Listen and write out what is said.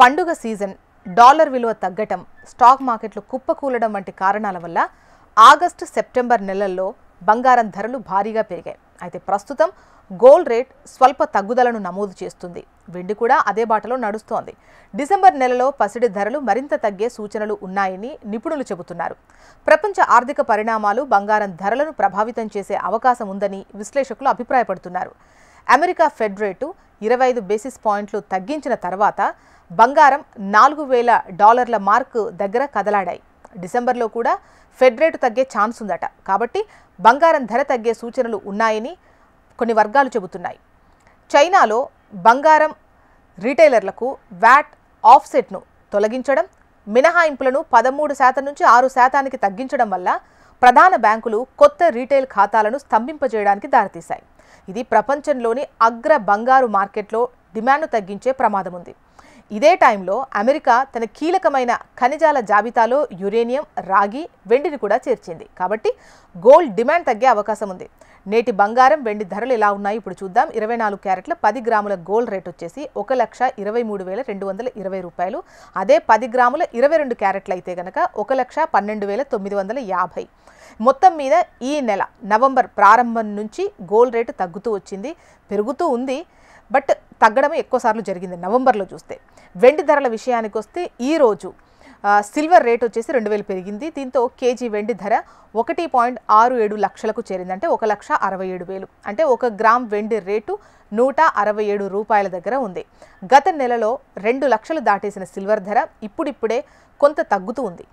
పండుగ season, dollar విలువ తగ్గటం, స్టాక్ మార్కెట్లు కుప్పకూలడం వంటి కారణాల వల్ల ఆగస్టు, సెప్టెంబర్ నెలల్లో బంగారం ధరలు భారీగా పెరిగాయి. అయితే ప్రస్తుతం గోల్డ్ రేట్ స్వల్ప తగ్గుదలను నమోదు చేస్తుంది. వెండి కూడా అదే బాటలో నడుస్తోంది. డిసెంబర్ నెలలో పసిడి ధరలు మరింత తగ్గే సూచనలు ఉన్నాయని నిపుణులు చెబుతున్నారు. ప్రపంచ ఆర్థిక పరిణామాలు బంగారం ధరలను ప్రభావితం చేసే అవకాశం ఉందని విశ్లేషకులు అభిప్రాయపడుతున్నారు. అమెరికా ఫెడ్ రేటు 25 బేసిస్ పాయింట్లు తగ్గించిన తర్వాత బంగారం $4,000 మార్కు దగ్గర కదలాడాయి. డిసెంబర్లో కూడా ఫెడ్ రేటు తగ్గే ఛాన్స్ ఉందట. కాబట్టి బంగారం ధర తగ్గే సూచనలు ఉన్నాయని కొన్ని వర్గాలు చెబుతున్నాయి. చైనాలో బంగారం రీటైలర్లకు వ్యాట్ ఆఫ్సెట్ను తొలగించడం, మినహాయింపులను 13% నుంచి 6% తగ్గించడం వల్ల ప్రధాన బ్యాంకులు కొత్త రీటైల్ ఖాతాలను స్తంభింపజేయడానికి దారితీశాయి. ఇది ప్రపంచంలోని అగ్ర బంగారు మార్కెట్లో డిమాండ్ను తగ్గించే ప్రమాదం ఉంది. ఇదే టైంలో అమెరికా తన కీలకమైన ఖనిజాల జాబితాలో యురేనియం, రాగి, వెండిని కూడా చేర్చింది. కాబట్టి గోల్డ్ డిమాండ్ తగ్గే అవకాశం ఉంది. నేటి బంగారం, వెండి ధరలు ఎలా ఉన్నాయి ఇప్పుడు చూద్దాం. 24 క్యారెట్ల 10 గ్రాముల గోల్డ్ రేట్ వచ్చేసి $1,23,220. అదే 10 గ్రాముల 22 క్యారెట్లు అయితే కనుక $1,12,950. మొత్తం మీద ఈ నెల నవంబర్ ప్రారంభం నుంచి గోల్డ్ రేటు తగ్గుతూ వచ్చింది, పెరుగుతూ ఉంది. బట్ తగ్గడం ఎక్కువసార్లు జరిగింది నవంబర్లో చూస్తే. వెండి ధరల విషయానికి వస్తే ఈరోజు సిల్వర్ రేట్ వచ్చేసి 2,000 పెరిగింది. దీంతో కేజీ వెండి ధర 1.67 లక్షలకు చేరింది. అంటే 1,67,000. అంటే 1 గ్రామ్ వెండి రేటు $167 దగ్గర ఉంది. గత నెలలో 2 లక్షలు దాటేసిన సిల్వర్ ధర ఇప్పుడిప్పుడే కొంత తగ్గుతూ ఉంది.